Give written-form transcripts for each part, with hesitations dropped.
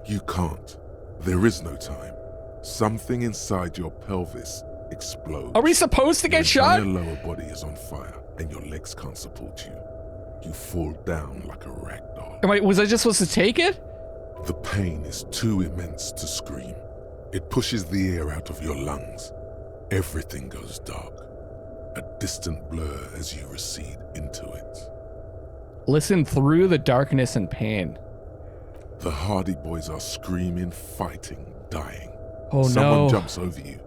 You can't. There is no time. Something inside your pelvis explodes. Are we supposed to get shot? Your lower body is on fire and your legs can't support you. You fall down like a rag doll. Was I just supposed to take it? The pain is too immense to scream. It pushes the air out of your lungs. Everything goes dark. A distant blur as you recede into it. Listen through the darkness and pain. The Hardy Boys are screaming, fighting, dying. Oh no. Someone jumps over you.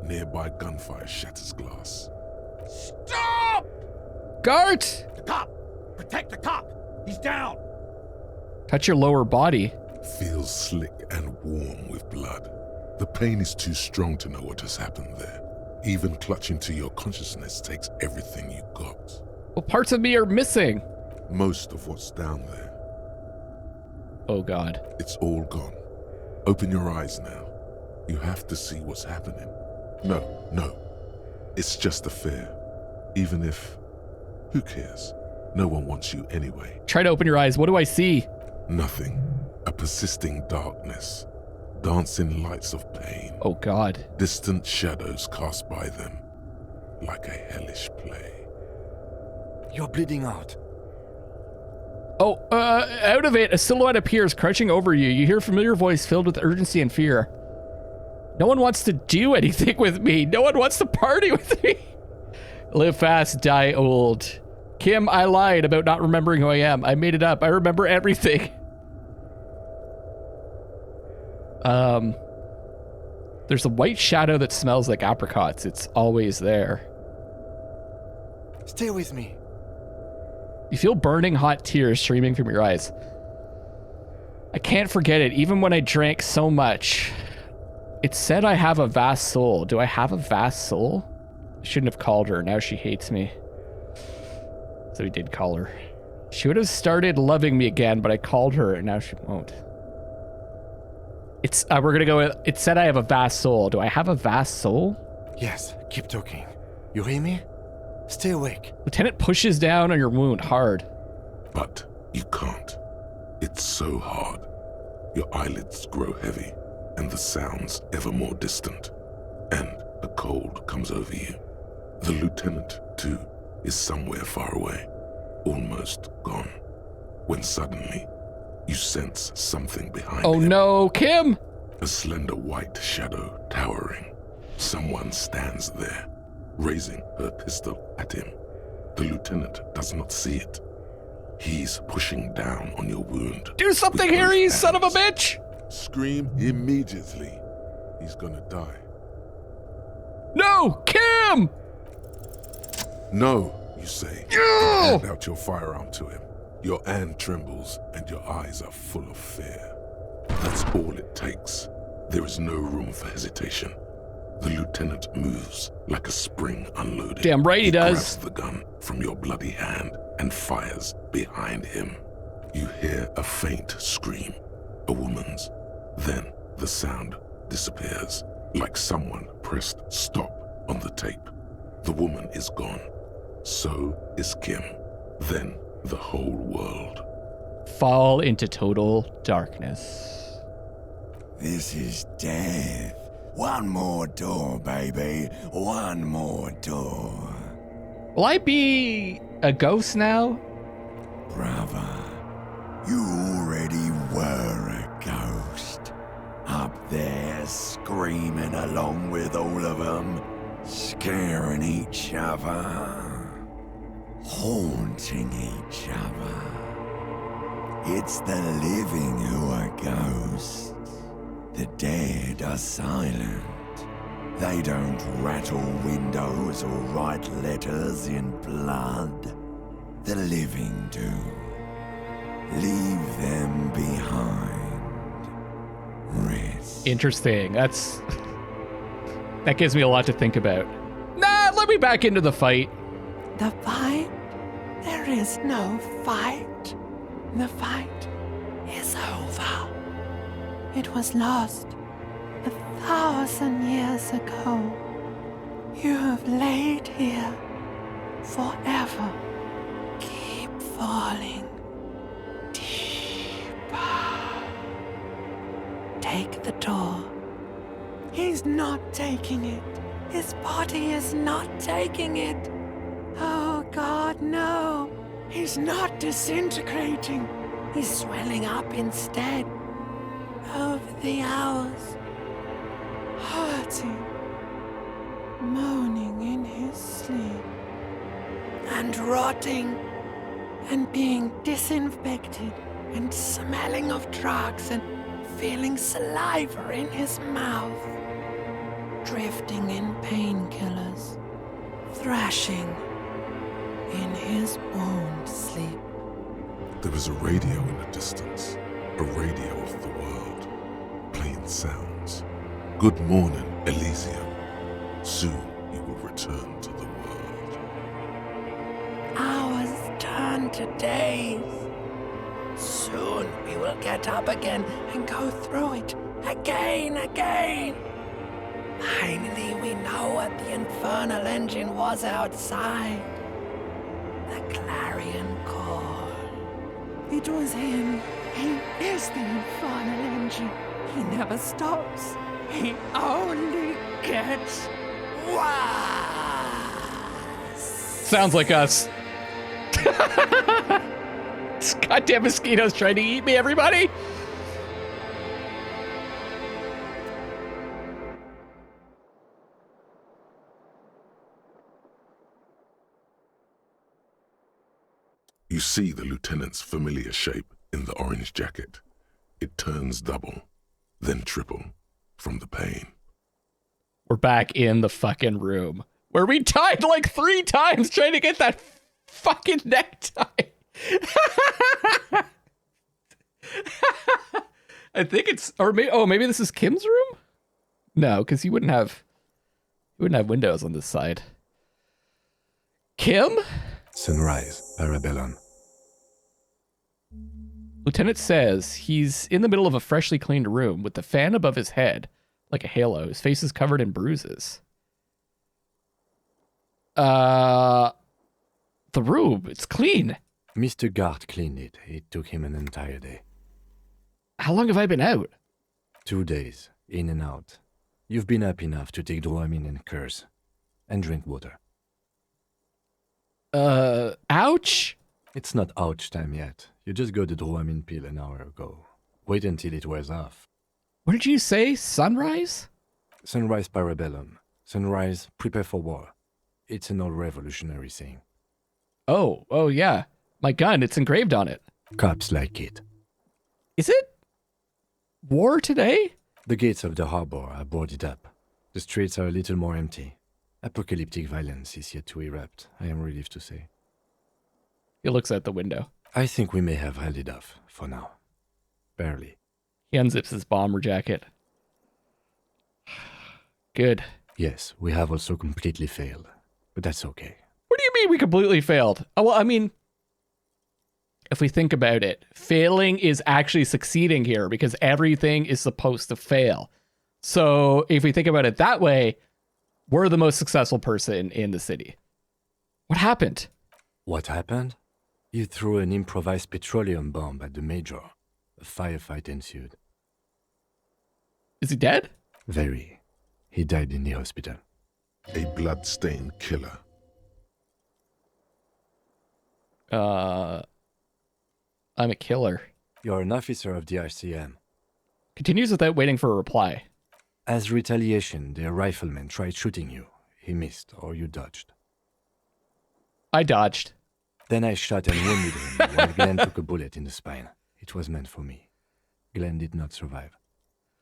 Nearby gunfire shatters glass. Stop! Gart! The cop! Protect the cop! He's down! Touch your lower body. Feels slick and warm with blood. The pain is too strong to know what has happened there. Even clutching to your consciousness takes everything you got. What parts of me are missing? Most of what's down there. Oh God. It's all gone. Open your eyes now. You have to see what's happening. No. It's just a fear. Even if... Who cares? No one wants you anyway. Try to open your eyes. What do I see? Nothing. A persisting darkness. Dancing lights of pain. Oh God. Distant shadows cast by them. Like a hellish play. You're bleeding out. Oh, out of it, a silhouette appears, crouching over you. You hear a familiar voice filled with urgency and fear. No one wants to do anything with me. No one wants to party with me. Live fast, die old. Kim, I lied about not remembering who I am. I made it up. I remember everything. There's a white shadow that smells like apricots. It's always there. Stay with me. You feel burning hot tears streaming from your eyes. I can't forget it, even when I drank so much. It said I have a vast soul. Do I have a vast soul? I shouldn't have called her. Now she hates me. So he did call her. She would have started loving me again, but I called her and now she won't. It's we're gonna go with, it said I have a vast soul. Do I have a vast soul? Yes, keep talking. You hear me? Stay awake. Lieutenant pushes down on your wound hard. But you can't. It's so hard. Your eyelids grow heavy, and the sounds ever more distant. And a cold comes over you. The lieutenant, too, is somewhere far away, almost gone. When suddenly, you sense something behind Oh him. no, Kim! A slender white shadow towering. Someone stands there, raising her pistol at him. The lieutenant does not see it. He's pushing down on your wound. Do something, Harry, you son of a bitch! Scream immediately. He's gonna die. No, Kim! No, you say. No! Hand out your firearm to him. Your hand trembles and your eyes are full of fear. That's all it takes. There is no room for hesitation. The lieutenant moves like a spring unloaded. Damn right he does. Grabs the gun from your bloody hand and fires behind him. You hear a faint scream, a woman's. Then the sound disappears, like someone pressed stop on the tape. The woman is gone. So is Kim. Then the whole world. Fall into total darkness. This is death. One more door, baby. One more door. Will I be a ghost now? Brother, you already were a ghost. Up there screaming along with all of them, scaring each other, haunting each other. It's the living who are ghosts. The dead are silent. They don't rattle windows or write letters in blood. The living do. Leave them behind. Rest. Interesting. That gives me a lot to think about. Nah, let me back into the fight. The fight? There is no fight. The fight is over. It was lost 1,000 years ago. You have laid here forever. Keep falling deeper. take the door. He's not taking it. His body is not taking it. Oh God, no. He's not disintegrating. He's swelling up instead. Over the hours. Hurting. Moaning in his sleep. And rotting. And being disinfected. And smelling of drugs and feeling saliva in his mouth. Drifting in painkillers. Thrashing in his wound sleep. There is a radio in the distance, a radio of the world, playing sounds. Good morning, Elysium. Soon you will return to the world. Hours turn to days. Soon we will get up again and go through it again. Finally, we know what the infernal engine was outside. The clarion call. It was him. He is the infernal engine. He never stops. He only gets worse. Sounds like us. This goddamn mosquito's trying to eat me, everybody. You see the lieutenant's familiar shape in the orange jacket. It turns double, then triple from the pain. We're back in the fucking room where we died like 3 times trying to get that fucking necktie. I think it's, or maybe this is Kim's room? No, because he wouldn't have windows on this side. Kim? Sunrise, Parabellum. Lieutenant says he's in the middle of a freshly cleaned room with the fan above his head, like a halo. His face is covered in bruises. The room, it's clean. Mr. Gart cleaned it. It took him an entire day. How long have I been out? 2 days, in and out. You've been up enough to take Dramamine and curse. And drink water. Ouch? It's not ouch time yet. You just got the Dramamine pill an hour ago. Wait until it wears off. What did you say? Sunrise? Sunrise Parabellum. Sunrise, prepare for war. It's an old revolutionary saying. Oh yeah. My gun, it's engraved on it. Cops like it. Is it war today? The gates of the harbor are boarded up. The streets are a little more empty. Apocalyptic violence is yet to erupt, I am relieved to say. He looks out the window. I think we may have held it off, for now. Barely. He unzips his bomber jacket. Good. Yes, we have also completely failed, but that's okay. What do you mean we completely failed? Oh, well, I mean, if we think about it, failing is actually succeeding here because everything is supposed to fail. So if we think about it that way, we're the most successful person in the city. What happened? What happened? You threw an improvised petroleum bomb at the major. A firefight ensued. Is he dead? Very. He died in the hospital. A blood-stained killer. I'm a killer. You're an officer of the RCM. Continues without waiting for a reply. As retaliation, the rifleman tried shooting you. He missed, or you dodged. I dodged. Then I shot and wounded him, while Glenn took a bullet in the spine. It was meant for me. Glenn did not survive.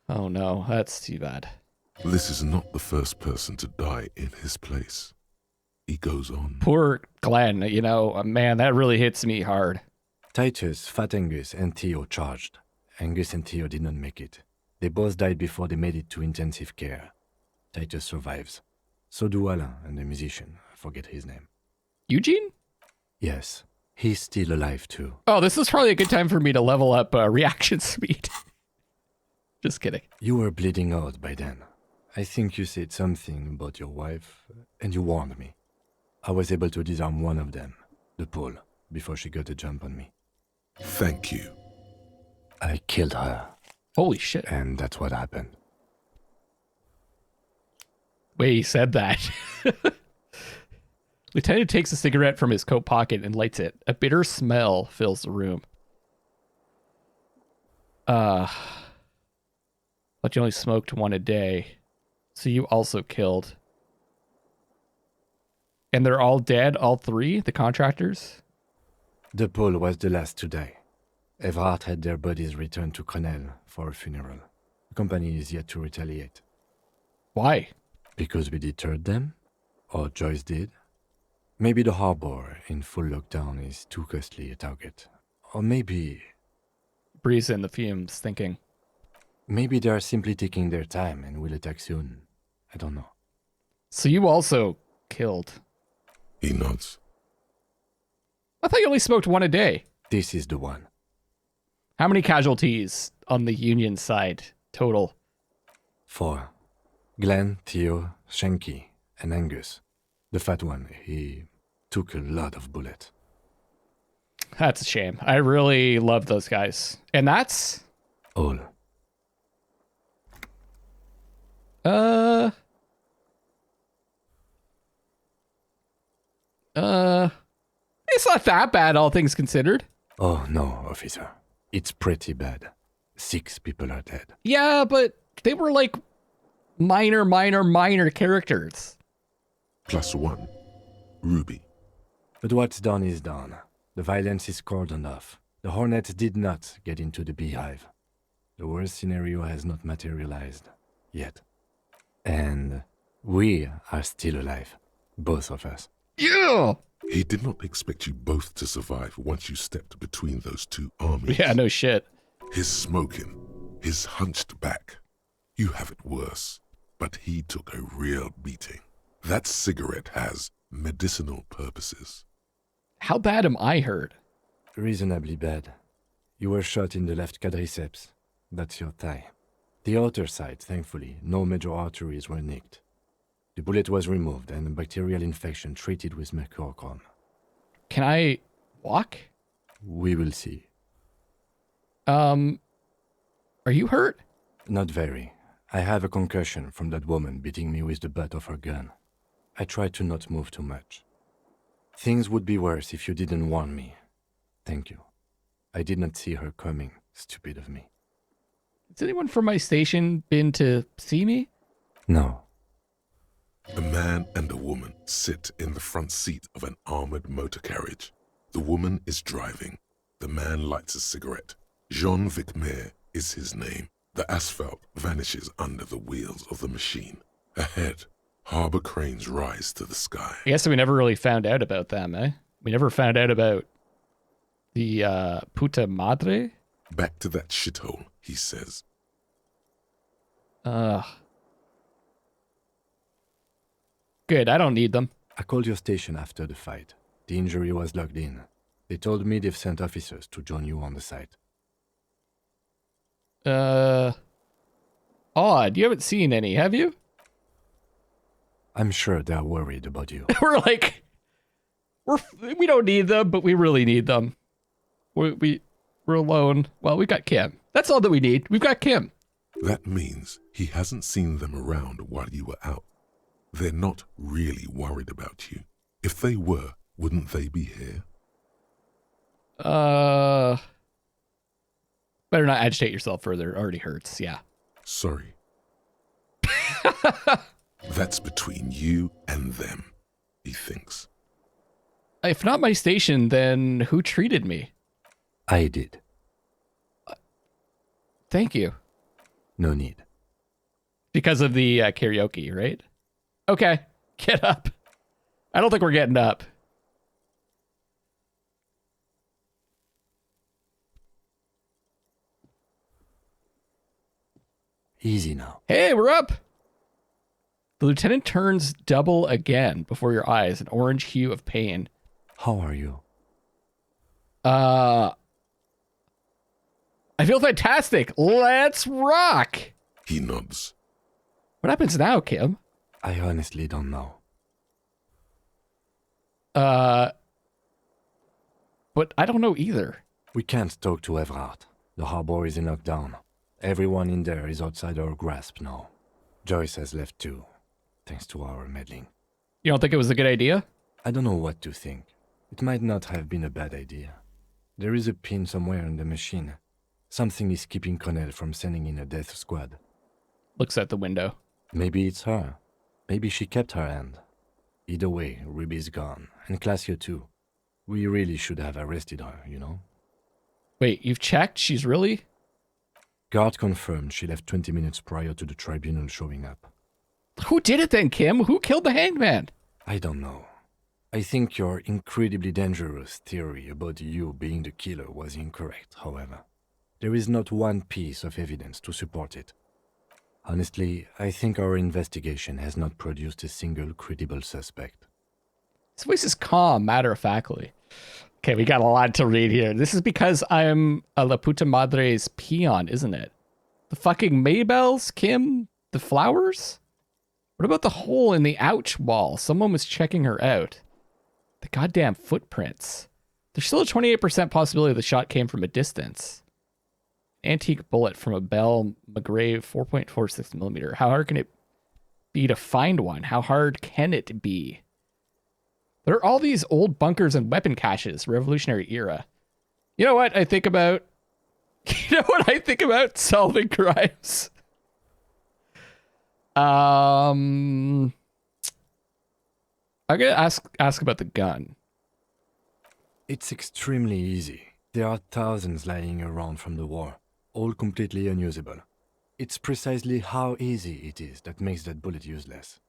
Oh no, that's too bad. This is not the first person to die in his place. He goes on. Poor Glenn, you know, man, that really hits me hard. Titus, Fat Angus, and Theo charged. Angus and Theo did not make it. They both died before they made it to intensive care. Titus survives. So do Alain and the musician. I forget his name. Eugene? Yes, he's still alive too. Oh, this is probably a good time for me to level up reaction speed. Just kidding. You were bleeding out by then. I think you said something about your wife, and you warned me. I was able to disarm one of them, the Pole, before she got a jump on me. Thank you. I killed her. Holy shit. And that's what happened. Wait, he said that. Lieutenant takes a cigarette from his coat pocket and lights it. A bitter smell fills the room. But you only smoked one a day. So you also killed. And they're all dead, all three, the contractors? The Pole was the last to die. Everard had their bodies returned to Crenel for a funeral. The company is yet to retaliate. Why? Because we deterred them? Or Joyce did? Maybe the harbor in full lockdown is too costly a target. Or maybe... Breeze in the fumes, thinking. Maybe they are simply taking their time and will attack soon. I don't know. So you also killed. He nods. I thought you only smoked one a day. This is the one. How many casualties on the Union side total? 4. Glenn, Theo, Shanky, and Angus. The fat one, he took a lot of bullets. That's a shame. I really love those guys. And that's... All. It's not that bad, all things considered. Oh no, officer. It's pretty bad. 6 people are dead. Yeah, but they were like minor characters. +1. Ruby. But what's done is done. The violence is cordoned off. The Hornets did not get into the beehive. The worst scenario has not materialized. Yet. And we are still alive. Both of us. Yeah! He did not expect you both to survive once you stepped between those two armies. Yeah, no shit. His smoking, his hunched back. You have it worse, but he took a real beating. That cigarette has medicinal purposes. How bad am I hurt? Reasonably bad. You were shot in the left quadriceps. That's your thigh. The outer side, thankfully, no major arteries were nicked. The bullet was removed and a bacterial infection treated with mercurochrome. Can I walk? We will see. Are you hurt? Not very. I have a concussion from that woman beating me with the butt of her gun. I tried to not move too much. Things would be worse if you didn't warn me. Thank you. I did not see her coming. Stupid of me. Has anyone from my station been to see me? No. A man and a woman sit in the front seat of an armored motor carriage. The woman is driving. The man lights a cigarette. Jean Vicmer is his name. The asphalt vanishes under the wheels of the machine. Ahead, harbor cranes rise to the sky. I guess we never really found out about them, eh? We never found out about the puta madre? Back to that shithole, he says. Good, I don't need them. I called your station after the fight. The injury was logged in. They told me they've sent officers to join you on the site. Odd, you haven't seen any, have you? I'm sure they're worried about you. we don't need them, but we really need them. We're alone. Well, we got Kim. That's all that we need. We've got Kim. That means he hasn't seen them around while you were out. They're not really worried about you. If they were, wouldn't they be here? Better not agitate yourself further. It already hurts, yeah. Sorry. That's between you and them, he thinks. If not my station, then who treated me? I did. Thank you. No need. Because of the karaoke, right? Okay, get up. I don't think we're getting up. Easy now. Hey, we're up. The lieutenant turns double again before your eyes, an orange hue of pain. How are you? I feel fantastic. Let's rock. He nods. What happens now, Kim? I honestly don't know. But I don't know either. We can't talk to Everard. The harbor is in lockdown. Everyone in there is outside our grasp now. Joyce has left too, thanks to our meddling. You don't think it was a good idea? I don't know what to think. It might not have been a bad idea. There is a pin somewhere in the machine. Something is keeping Connell from sending in a death squad. Looks at the window. Maybe it's her. Maybe she kept her hand. Either way, Ruby's gone, and Classio too. We really should have arrested her, you know? Wait, you've checked? She's really? Guard confirmed she left 20 minutes prior to the tribunal showing up. Who did it then, Kim? Who killed the hanged man? I don't know. I think your incredibly dangerous theory about you being the killer was incorrect, however. There is not one piece of evidence to support it. Honestly, I think our investigation has not produced a single credible suspect. His voice is calm, matter-of-factly. Okay, we got a lot to read here. This is because I'm a La Puta Madre's peon, isn't it? The fucking Maybells, Kim? The flowers? What about the hole in the ouch wall? Someone was checking her out. The goddamn footprints. There's still a 28% possibility the shot came from a distance. Antique bullet from a Bell McGrave 4.46 millimeter. How hard can it be to find one? How hard can it be? There are all these old bunkers and weapon caches, Revolutionary era. You know what I think about? You know what I think about solving crimes? I'm gonna ask about the gun. It's extremely easy. There are thousands lying around from the war, all completely unusable. It's precisely how easy it is that makes that bullet useless.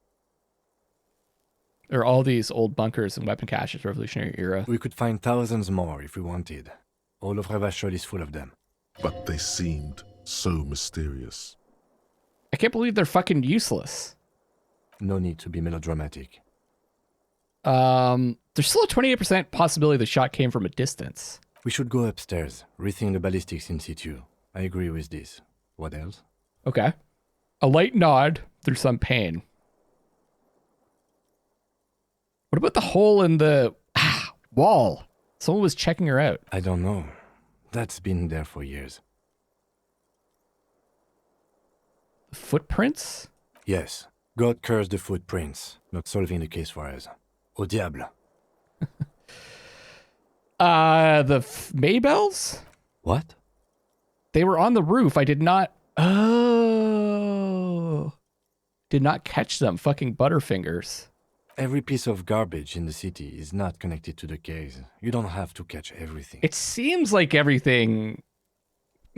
There are all these old bunkers and weapon caches, Revolutionary era. We could find thousands more if we wanted. All of Revachol is full of them. But they seemed so mysterious. I can't believe they're fucking useless. No need to be melodramatic. There's still a 28% possibility the shot came from a distance. We should go upstairs, rethink the ballistics in situ. I agree with this. What else? Okay. A light nod through some pain. What about the hole in the wall? Someone was checking her out. I don't know. That's been there for years. Footprints? Yes. God curse the footprints. Not solving the case for us. Au diable. The Maybells? What? They were on the roof. I did not... Oh. Did not catch them. Fucking Butterfingers. Every piece of garbage in the city is not connected to the case. You don't have to catch everything. It seems like everything...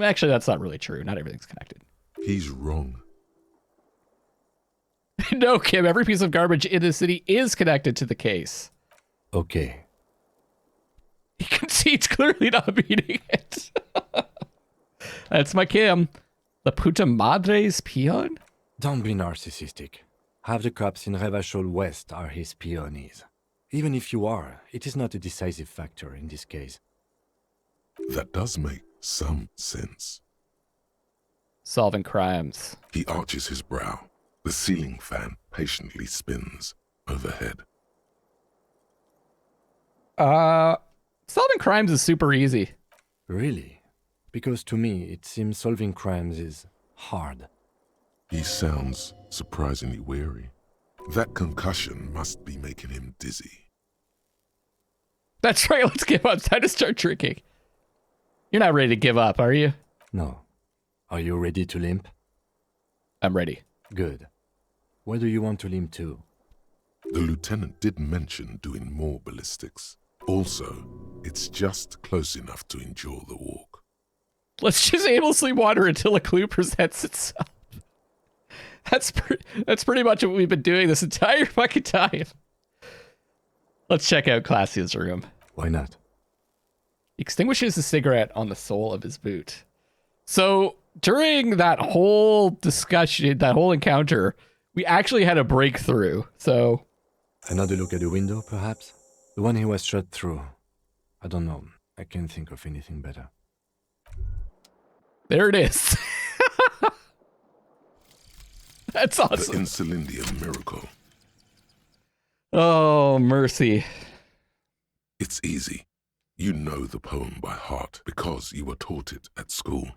Actually, that's not really true. Not everything's connected. He's wrong. No, Kim, every piece of garbage in the city is connected to the case. Okay. He concedes clearly not beating it. That's my Kim. La puta madre's peon? Don't be narcissistic. Half the cops in Revachol West are his peonies. Even if you are, it is not a decisive factor in this case. That does make some sense. Solving crimes. He arches his brow. The ceiling fan patiently spins overhead. Solving crimes is super easy. Really? Because to me, it seems solving crimes is hard. He sounds surprisingly weary. That concussion must be making him dizzy. That's right, let's give up. It's time to start drinking. You're not ready to give up, are you? No. Are you ready to limp? I'm ready. Good. Where do you want to limp to? The lieutenant did mention doing more ballistics. Also, it's just close enough to endure the walk. Let's just aimlessly wander until a clue presents itself. That's pretty much what we've been doing this entire fucking time. Let's check out Classio's room. Why not? He extinguishes the cigarette on the sole of his boot. So during that whole discussion, that whole encounter, we actually had a breakthrough. So Another look at the window, perhaps? The one he was shot through. I don't know. I can't think of anything better. there it is. That's The awesome. Insulindium miracle. Oh, mercy. It's easy. You know the poem by heart because you were taught it at school.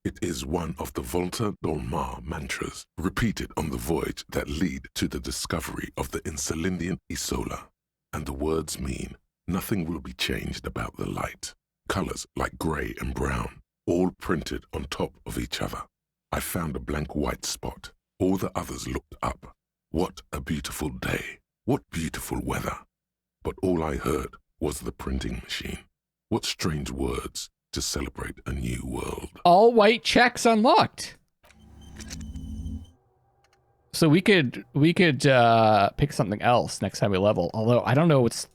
It is one of the Volta Dolmar mantras repeated on the voyage that lead to the discovery of the Insulindian Isola. And the words mean, nothing will be changed about the light. Colors like gray and brown, all printed on top of each other. I found a blank white spot. All the others looked up. What a beautiful day. What beautiful weather. But all I heard was the printing machine. What strange words to celebrate a new world. All white checks unlocked. So we could pick something else next time we level. Although I don't know what's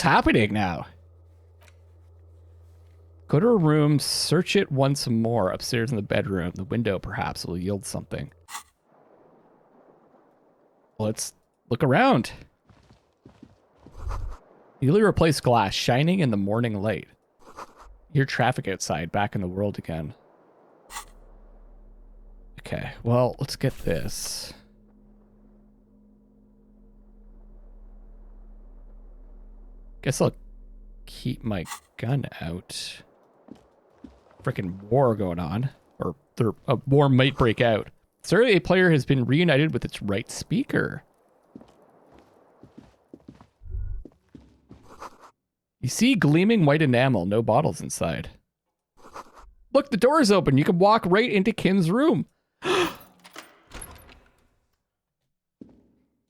happening now. Go to a room, search it once more. Upstairs in the bedroom. The window perhaps will yield something. Let's look around. Newly replaced glass, shining in the morning light. Hear traffic outside, back in the world again. Okay, well, let's get this. Guess I'll keep my gun out. Frickin' war going on. Or a war might break out. Certainly a player has been reunited with its right speaker. You see gleaming white enamel, no bottles inside. Look, the door is open. You can walk right into Kim's room.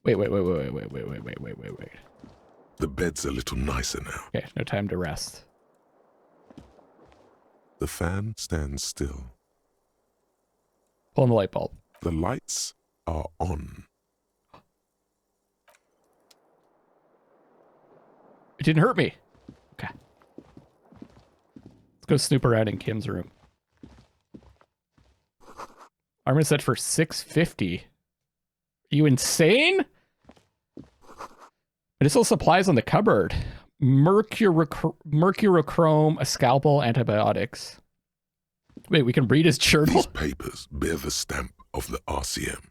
Wait. The bed's a little nicer now. Okay, no time to rest. The fan stands still. Pull on the light bulb. The lights are on. It didn't hurt me. Okay. Let's go snoop around in Kim's room. Armor set for 650. Are you insane? Medicinal supplies on the cupboard. Mercurochrome, a scalpel, antibiotics. Wait, we can read his journal? These papers bear the stamp of the RCM.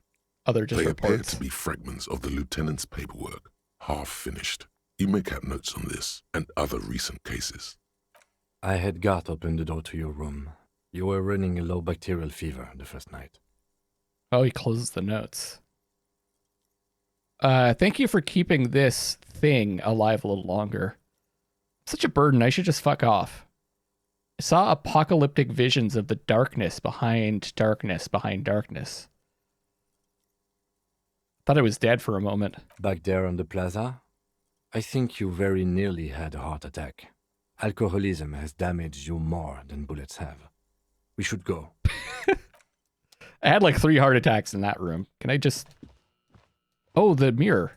Other just They appear reports. to be fragments of the lieutenant's paperwork, half finished. You make out notes on this and other recent cases. I had Garth open the door to your room. You were running a low bacterial fever the first night. Oh, he closes the notes. Thank you for keeping this thing alive a little longer. Such a burden, I should just fuck off. I saw apocalyptic visions of the darkness behind darkness behind darkness. Thought I was dead for a moment. Back there on the plaza, I think you very nearly had a heart attack. Alcoholism has damaged you more than bullets have. We should go. I had like 3 heart attacks in that room. Can I just... Oh, the mirror.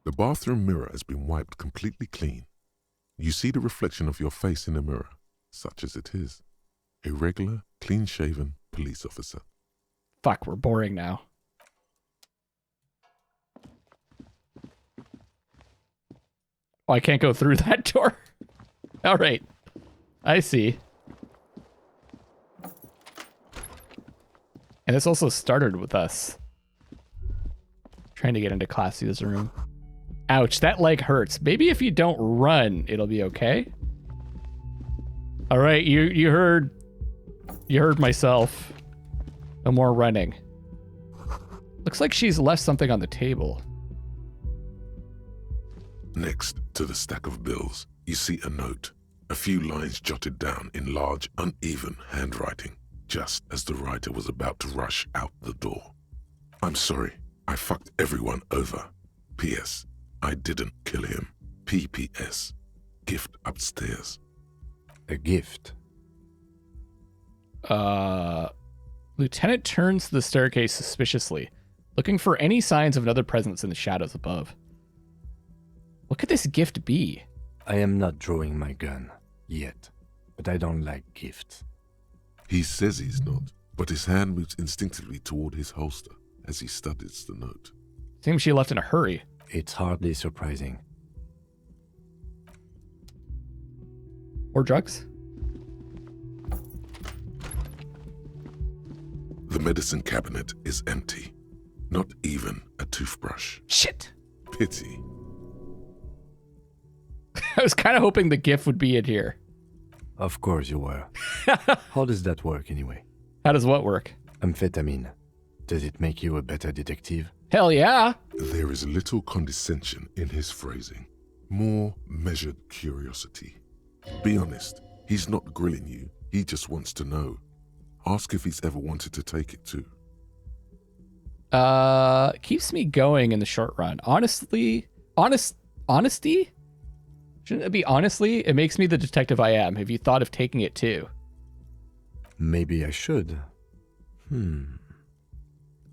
The bathroom mirror has been wiped completely clean. You see the reflection of your face in the mirror, such as it is. A regular, clean-shaven police officer. Fuck, we're boring now. Oh, I can't go through that door. All right. I see. And this also started with us trying to get into Classy's room. Ouch, that leg hurts. Maybe if you don't run, it'll be okay. All right, you heard myself. No more running. Looks like she's left something on the table. Next to the stack of bills, you see a note. A few lines jotted down in large, uneven handwriting, just as the writer was about to rush out the door. I'm sorry, I fucked everyone over. P.S. I didn't kill him. P.P.S. Gift upstairs. A gift? Lieutenant turns to the staircase suspiciously, looking for any signs of another presence in the shadows above. What could this gift be? I am not drawing my gun, yet, but I don't like gifts. He says he's not, but his hand moves instinctively toward his holster as he studies the note. Seems she left in a hurry. It's hardly surprising. Or drugs? The medicine cabinet is empty. Not even a toothbrush. Shit. Pity. I was kind of hoping the gift would be in here. Of course you were. How does that work anyway? How does what work? Amphetamine. Does it make you a better detective? Hell yeah. There is little condescension in his phrasing, more measured curiosity. Be honest, he's not grilling you, he just wants to know. Ask if he's ever wanted to take it too. Keeps me going in the short run. Honesty? Shouldn't it be honestly? It makes me the detective I am. Have you thought of taking it too? Maybe I should.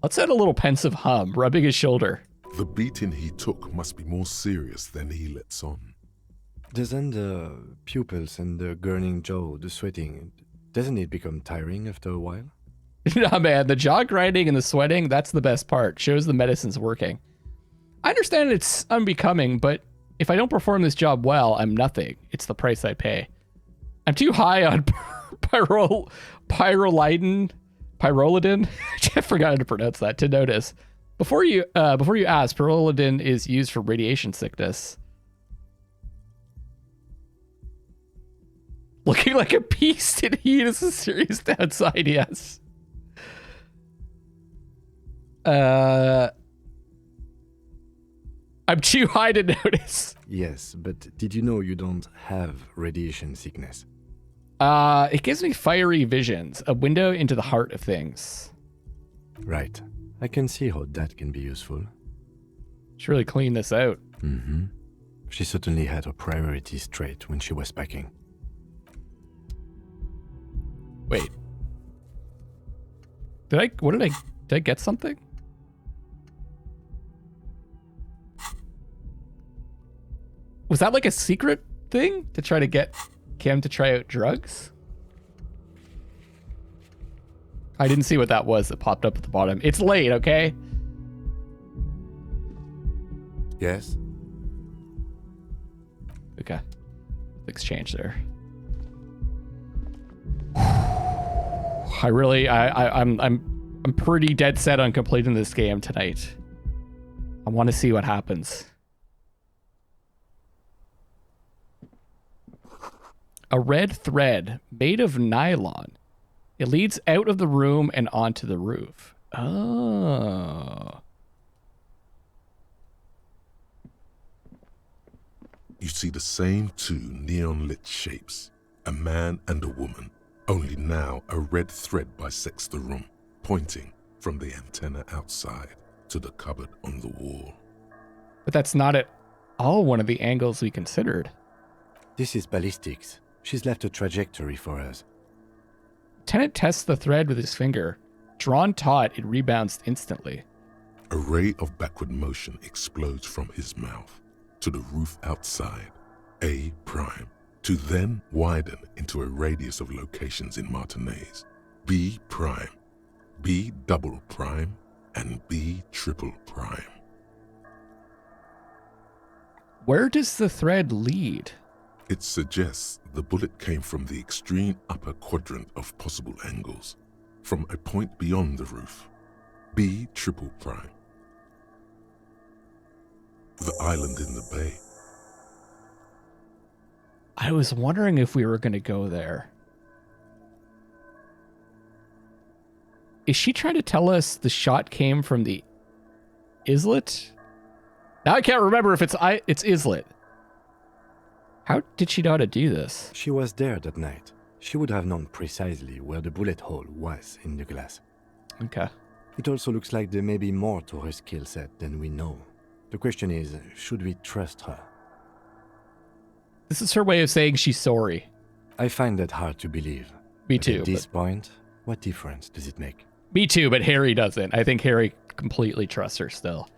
Let's add a little pensive hum, rubbing his shoulder. The beating he took must be more serious than he lets on. Doesn't the pupils and the gurning jaw, the sweating, doesn't it become tiring after a while? Nah, man, the jaw grinding and the sweating, that's the best part. Shows the medicine's working. I understand it's unbecoming, but if I don't perform this job well, I'm nothing. It's the price I pay. I'm too high on pyrrolidin. I forgot how to pronounce that, to notice. Before you ask, pyrrolidin is used for radiation sickness. Looking like a beast in heat is a serious downside, yes. I'm too high to notice. Yes, but did you know you don't have radiation sickness? It gives me fiery visions, a window into the heart of things. Right. I can see how that can be useful. Should really clean this out. Mm-hmm. She certainly had her priorities straight when she was packing. Wait. Did I get something? Was that like a secret thing to try to get Kim to try out drugs? I didn't see what that was that popped up at the bottom. It's late, okay? Yes? Okay. Exchange there. I'm pretty dead set on completing this game tonight. I want to see what happens. A red thread made of nylon. It leads out of the room and onto the roof. Oh. You see the same two neon-lit shapes, a man and a woman, only now a red thread bisects the room, pointing from the antenna outside to the cupboard on the wall. But that's not at all one of the angles we considered. This is ballistics. She's left a trajectory for us. Lieutenant tests the thread with his finger. Drawn taut, it rebounds instantly. A ray of backward motion explodes from his mouth to the roof outside, A prime, to then widen into a radius of locations in Martinez, B prime, B double prime, and B triple prime. Where does the thread lead? It suggests the bullet came from the extreme upper quadrant of possible angles, from a point beyond the roof, B triple prime. The island in the bay. I was wondering if we were going to go there. Is she trying to tell us the shot came from the islet? Now I can't remember if it's islet. How did she know how to do this? She was there that night. She would have known precisely where the bullet hole was in the glass. Okay. It also looks like there may be more to her skill set than we know. The question is, should we trust her? This is her way of saying she's sorry. I find that hard to believe. Me But too. At this point, what difference does it make? Me too, but Harry doesn't. I think Harry completely trusts her still.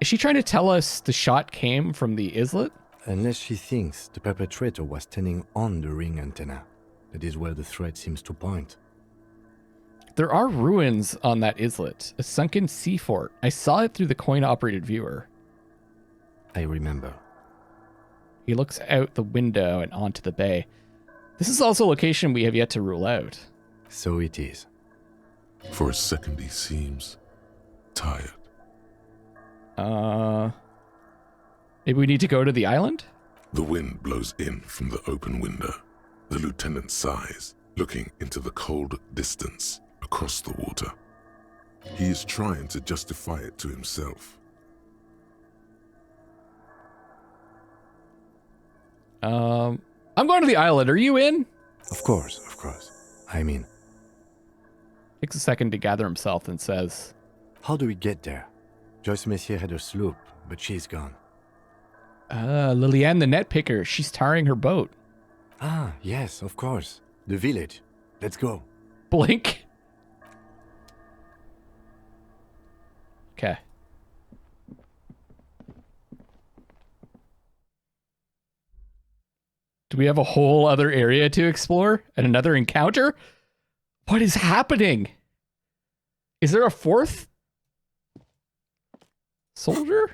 Is she trying to tell us the shot came from the islet? Unless she thinks the perpetrator was standing on the ring antenna. That is where the thread seems to point. There are ruins on that islet. A sunken sea fort. I saw it through the coin-operated viewer. I remember. He looks out the window and onto the bay. This is also a location we have yet to rule out. So it is. For a second he seems tired. Maybe we need to go to the island? The wind blows in from the open window. The lieutenant sighs, looking into the cold distance across the water. He is trying to justify it to himself. I'm going to the island. Are you in? Of course, of course. I mean, Takes a second to gather himself and says, how do we get there? Joyce Messier had a sloop, but she's gone. Liliane the net picker. She's tarring her boat. Ah, yes, of course. The village. Let's go. Blink. Okay. Do we have a whole other area to explore and another encounter? What is happening? Is there a fourth soldier?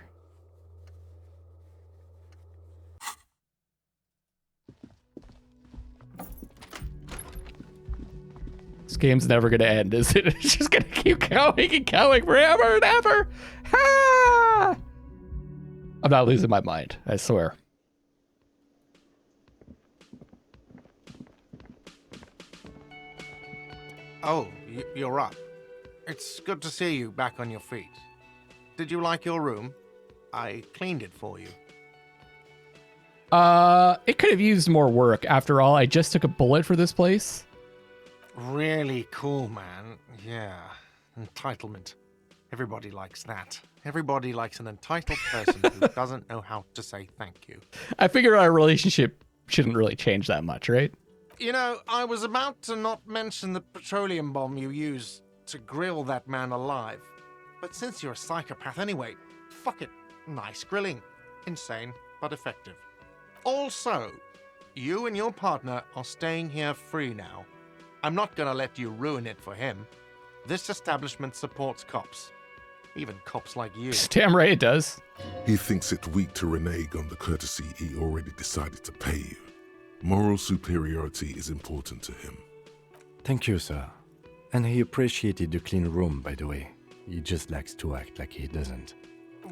This game's never going to end, is it? It's just going to keep going and going forever and ever. Ah! I'm not losing my mind, I swear. Oh, you're up. It's good to see you back on your feet. Did you like your room? I cleaned it for you. It could have used more work. After all, I just took a bullet for this place. Really cool, man. Yeah. Entitlement. Everybody likes that. Everybody likes an entitled person who doesn't know how to say thank you. I figure our relationship shouldn't really change that much, right? You know, I was about to not mention the petroleum bomb you used to grill that man alive. But since you're a psychopath anyway, fuck it. Nice grilling. Insane, but effective. Also, you and your partner are staying here free now. I'm not gonna let you ruin it for him. This establishment supports cops. Even cops like you. Damn right it does. He thinks it weak to renege on the courtesy he already decided to pay you. Moral superiority is important to him. Thank you, sir. And he appreciated the clean room, by the way. He just likes to act like he doesn't.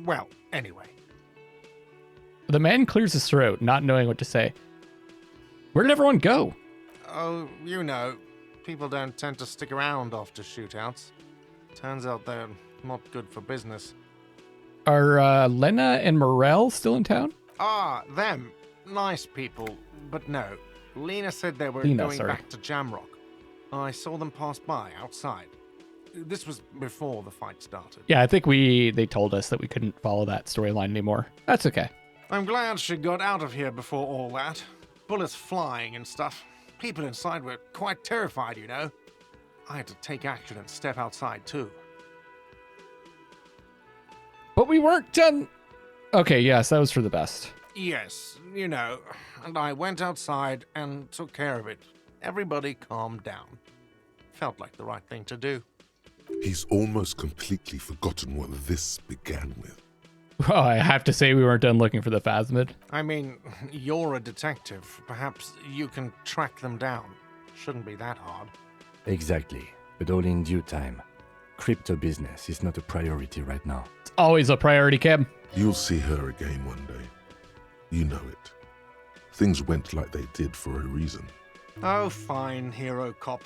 Well, anyway. The man clears his throat, not knowing what to say. Where did everyone go? Oh, you know, people don't tend to stick around after shootouts. Turns out they're not good for business. Are Lena and Morel still in town? Ah, them. Nice people. But no. Lena said they were Lena, going sorry. back to Jamrock. I saw them pass by outside. This was before the fight started. Yeah, I think they told us that we couldn't follow that storyline anymore. That's okay. I'm glad she got out of here before all that. Bullets flying and stuff. People inside were quite terrified, you know. I had to take action and step outside too. But we weren't done. Okay, yes, that was for the best. Yes, you know, and I went outside and took care of it. Everybody calmed down. Felt like the right thing to do. He's almost completely forgotten what this began with. Oh, I have to say we weren't done looking for the Phasmid. I mean, you're a detective. Perhaps you can track them down. Shouldn't be that hard. Exactly, but all in due time. Crypto business is not a priority right now. It's always a priority, Keb. You'll see her again one day. You know it. Things went like they did for a reason. Oh, fine, hero cop.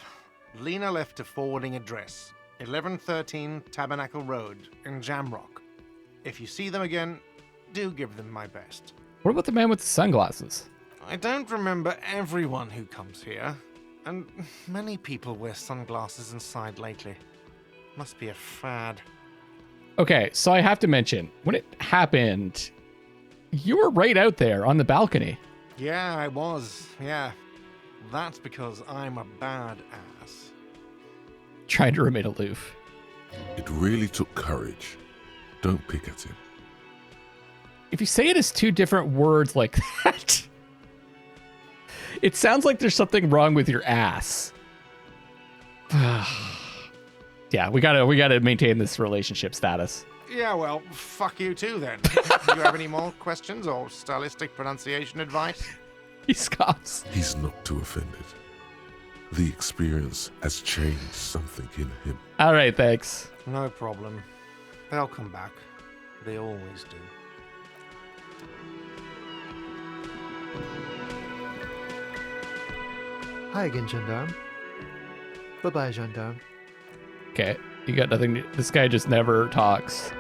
Lena left a forwarding address. 1113 Tabernacle Road in Jamrock. If you see them again, do give them my best. What about the man with the sunglasses? I don't remember everyone who comes here, and many people wear sunglasses inside lately. Must be a fad. Okay, so I have to mention, when it happened, you were right out there on the balcony. Yeah, I was, yeah. That's because I'm a bad ass. Trying to remain aloof. It really took courage. Don't pick at him. If you say it as two different words like that, it sounds like there's something wrong with your ass. Yeah, we gotta maintain this relationship status. Yeah, well, fuck you too then. Do you have any more questions or stylistic pronunciation advice? He scoffs. He's not too offended. The experience has changed something in him. All right, thanks. No problem. They'll come back. They always do. Hi again, gendarme. Bye-bye, gendarme. Okay, you got nothing. This guy just never talks.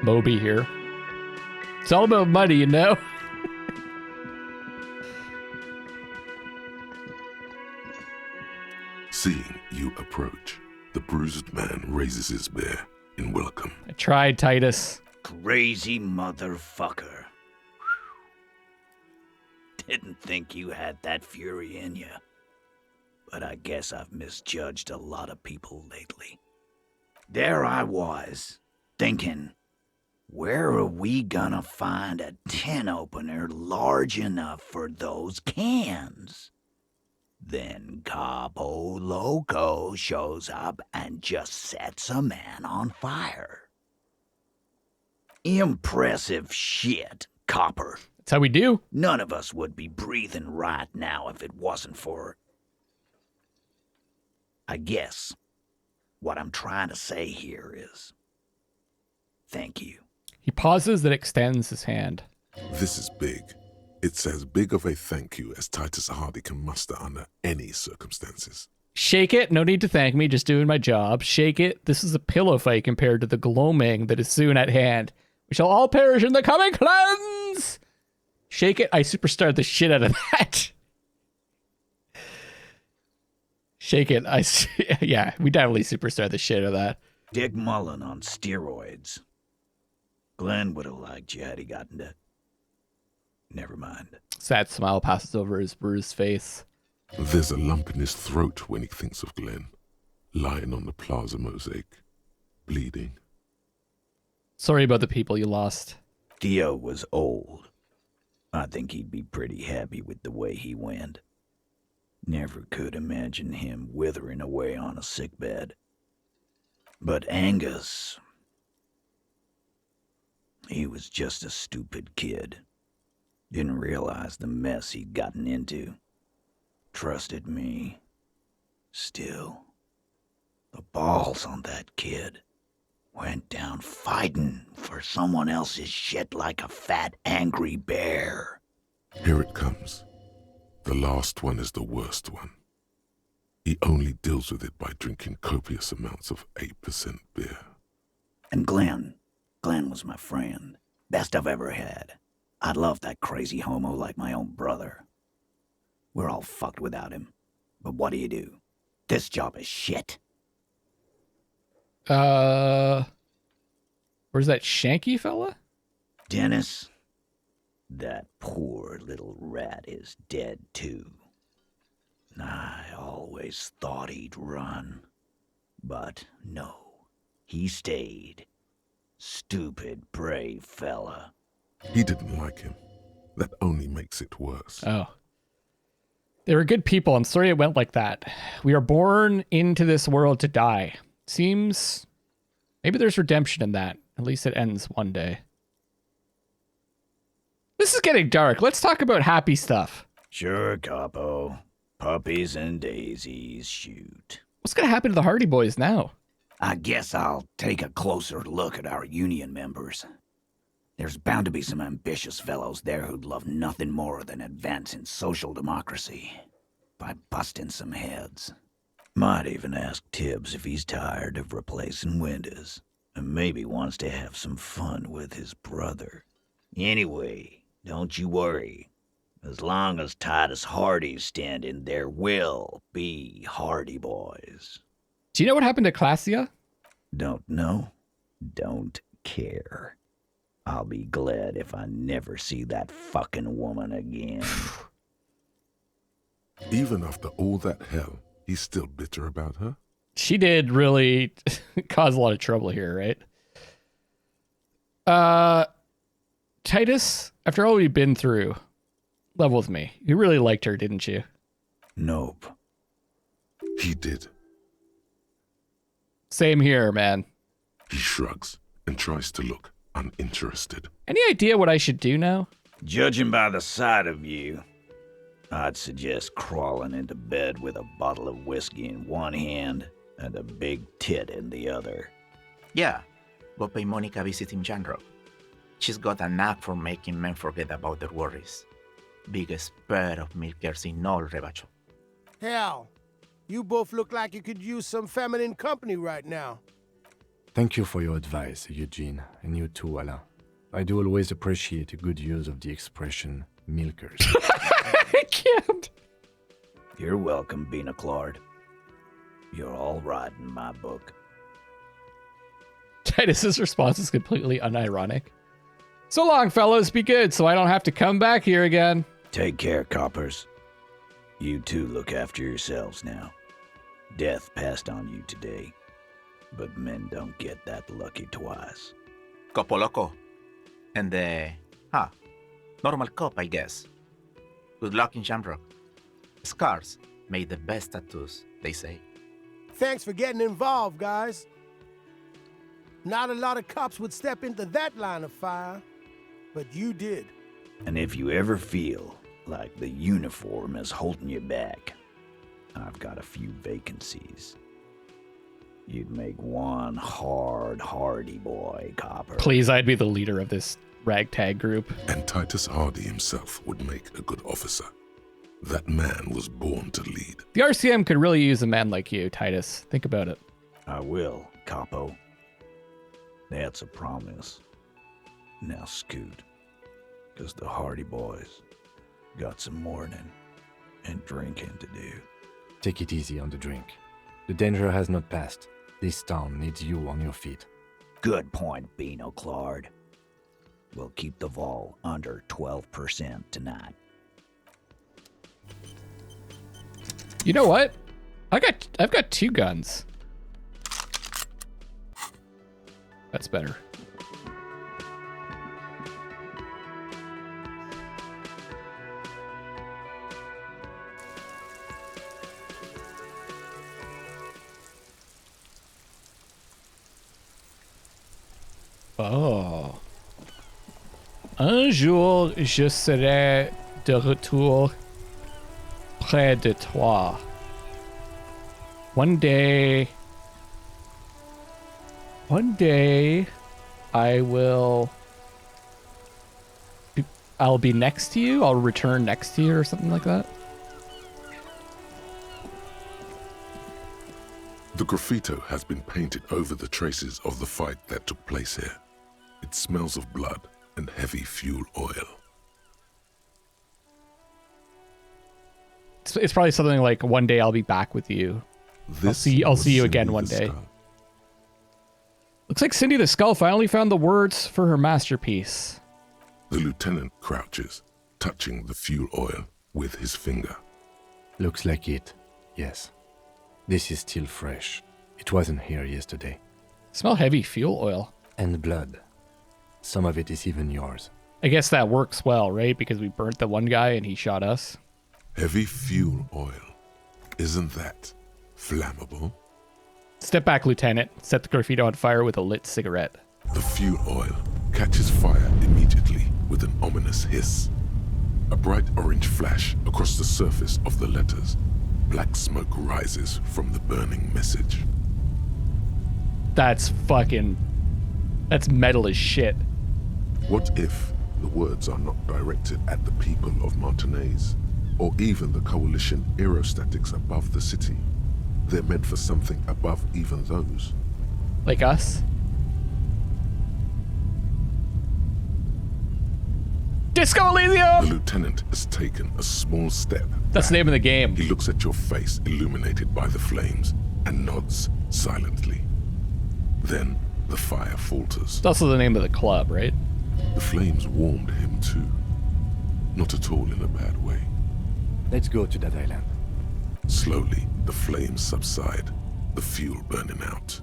Moby here. It's all about money, you know? Seeing you approach, the bruised man raises his bear in welcome. I tried, Titus. Crazy motherfucker. Didn't think you had that fury in you. But I guess I've misjudged a lot of people lately. There I was, thinking, where are we gonna find a tin opener large enough for those cans? Then Capo Loco shows up and just sets a man on fire. Impressive shit, Copper. That's how we do. None of us would be breathing right now if it wasn't for... I guess what I'm trying to say here is... thank you. He pauses, then extends his hand. This is big. It's as big of a thank you as Titus Hardy can muster under any circumstances. Shake it. No need to thank me. Just doing my job. Shake it. This is a pillow fight compared to the gloaming that is soon at hand. We shall all perish in the coming cleanse. Shake it. I superstarred the shit out of that. Shake it. Yeah, we definitely superstarred the shit out of that. Dick Mullen on steroids. Glenn would have liked you had he gotten to... Never mind. Sad smile passes over his bruised face. There's a lump in his throat when he thinks of Glenn, lying on the plaza mosaic, bleeding. Sorry about the people you lost. Theo was old. I think he'd be pretty happy with the way he went. Never could imagine him withering away on a sickbed. But Angus... he was just a stupid kid. Didn't realize the mess he'd gotten into. Trusted me. Still, the balls on that kid. Went down fighting for someone else's shit like a fat, angry bear. Here it comes. The last one is the worst one. He only deals with it by drinking copious amounts of 8% beer. And Glenn was my friend. Best I've ever had. I'd love that crazy homo like my own brother. We're all fucked without him. But what do? This job is shit. Where's that Shanky fella? Dennis, that poor little rat is dead too. I always thought he'd run. But no, he stayed. Stupid, brave fella. He didn't like him. That only makes it worse. Oh. They were good people. I'm sorry it went like that. We are born into this world to die. Seems... maybe there's redemption in that. At least it ends one day. This is getting dark. Let's talk about happy stuff. Sure, Capo. Puppies and daisies, shoot. What's going to happen to the Hardy Boys now? I guess I'll take a closer look at our union members. There's bound to be some ambitious fellows there who'd love nothing more than advancing social democracy by busting some heads. Might even ask Tibbs if he's tired of replacing windows and maybe wants to have some fun with his brother. Anyway, don't you worry. As long as Titus Hardy's standing, there will be Hardy Boys. Do you know what happened to Classia? Don't know. Don't care. I'll be glad if I never see that fucking woman again. Even after all that hell, he's still bitter about her? She did really cause a lot of trouble here, right? Titus, after all we've been through, level with me. You really liked her, didn't you? Nope. He did. Same here, man. He shrugs and tries to look uninterested. Any idea what I should do now? Judging by the sight of you, I'd suggest crawling into bed with a bottle of whiskey in one hand and a big tit in the other. Yeah, go pay Monica a visit in Janro. She's got a knack for making men forget about their worries. biggest pair of milkers in all Rebacho. Hell, you both look like you could use some feminine company right now. Thank you for your advice, Eugene, and you too, Alain. I do always appreciate a good use of the expression milkers. I can't. You're welcome, Bina Claude. You're all right in my book. Titus's response is completely unironic. So long, fellas. Be good so I don't have to come back here again. Take care, coppers. You two look after yourselves now. Death passed on you today, but men don't get that lucky twice. Copo Loco. And normal cop, I guess. Good luck in Shamrock. Scars made the best tattoos, they say. Thanks for getting involved, guys. Not a lot of cops would step into that line of fire, but you did. And if you ever feel like the uniform is holding you back, I've got a few vacancies. You'd make one hardy boy, copper. Please, I'd be the leader of this ragtag group. And Titus Hardy himself would make a good officer. That man was born to lead. The RCM could really use a man like you, Titus. Think about it. I will, capo. That's a promise. Now scoot, because the Hardy boys got some mourning and drinking to do. Take it easy on the drink. The danger has not passed. This town needs you on your feet. Good point, Bino Claude. We'll keep the vol under 12% tonight. You know what? I've got 2 guns. That's better. Oh. Un jour, je serai de retour près de toi. One day, I'll be next to you. I'll return next to you or something like that. The graffito has been painted over the traces of the fight that took place here. It smells of blood and heavy fuel oil. It's probably something like, one day I'll be back with you. I'll see you again one day. Looks like Cindy the Skull finally found the words for her masterpiece. The lieutenant crouches, touching the fuel oil with his finger. Looks like it, yes. This is still fresh. It wasn't here yesterday. Smell heavy fuel oil. And blood. Some of it is even yours. I guess that works well, right? Because we burnt the one guy and he shot us. Heavy fuel oil. Isn't that flammable? Step back, Lieutenant. Set the graffito on fire with a lit cigarette. The fuel oil catches fire immediately with an ominous hiss. A bright orange flash across the surface of the letters. Black smoke rises from the burning message. That's metal as shit. What if the words are not directed at the people of Martinez, or even the coalition aerostatics above the city? They're meant for something above even those. Like us? Disco Elysium! The lieutenant has taken a small step. That's the name of the game. He looks at your face illuminated by the flames and nods silently. Then the fire falters. It's also the name of the club, right? The flames warmed him too. Not at all in a bad way. Let's go to that island. Slowly, the flames subside, the fuel burning out.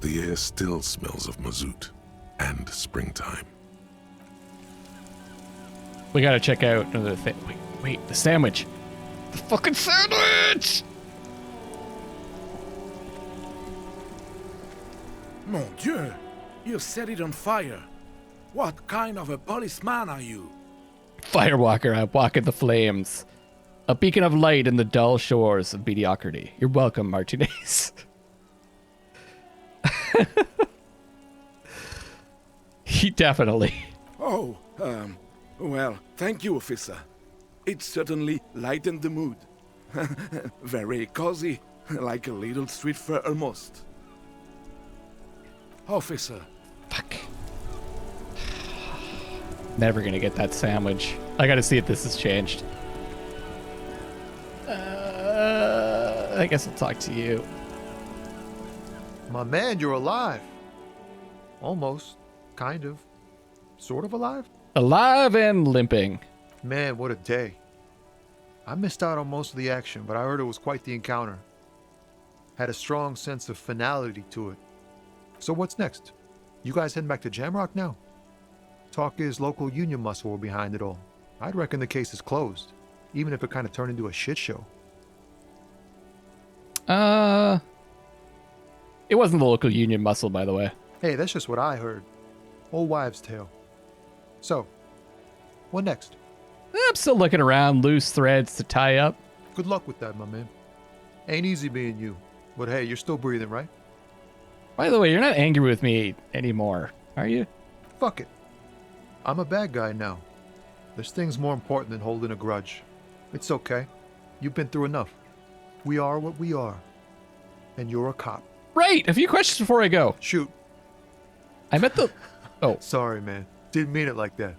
The air still smells of mazout and springtime. We gotta check out another thing. Wait, the sandwich. The fucking sandwich! Mon Dieu! You set it on fire. What kind of a policeman are you? Firewalker, I walk in the flames. A beacon of light in the dull shores of mediocrity. You're welcome, Martinez. He definitely. Oh, well, thank you, officer. It certainly lightened the mood. Very cozy, like a little street fair almost. Officer, Fuck. Never gonna get that sandwich. I gotta see if this has changed. I guess I'll talk to you. My man, you're alive. Almost. Kind of. Sort of alive? Alive and limping. Man, what a day. I missed out on most of the action, but I heard it was quite the encounter. Had a strong sense of finality to it. So what's next? You guys heading back to Jamrock now? Talk is local union muscle were behind it all. I'd reckon the case is closed, even if it kind of turned into a shit show. It wasn't the local union muscle, by the way. Hey, that's just what I heard. Old wives' tale. So, what next? I'm still looking around, loose threads to tie up. Good luck with that, my man. Ain't easy being you, but hey, you're still breathing, right? By the way, you're not angry with me anymore, are you? Fuck it. I'm a bad guy now. There's things more important than holding a grudge. It's okay. You've been through enough. We are what we are. And you're a cop. Right! A few questions before I go. Shoot. I met the... Oh. Sorry, man. Didn't mean it like that.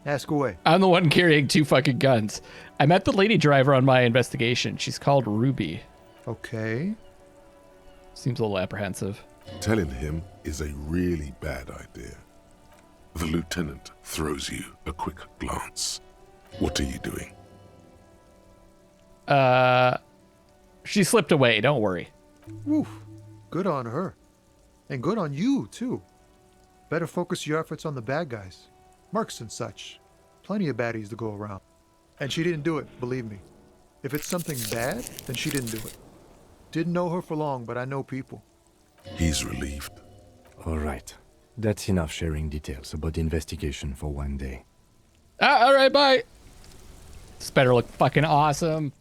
Ask away. I'm the one carrying 2 fucking guns. I met the lady driver on my investigation. She's called Ruby. Okay. Seems a little apprehensive. Telling him is a really bad idea. The lieutenant throws you a quick glance. What are you doing? She slipped away, don't worry. Woof. Good on her. And good on you, too. Better focus your efforts on the bad guys. Mercs and such. Plenty of baddies to go around. And she didn't do it, believe me. If it's something bad, then she didn't do it. Didn't know her for long, but I know people. He's relieved. All right. That's enough sharing details about the investigation for one day. All right, bye. This better look fucking awesome.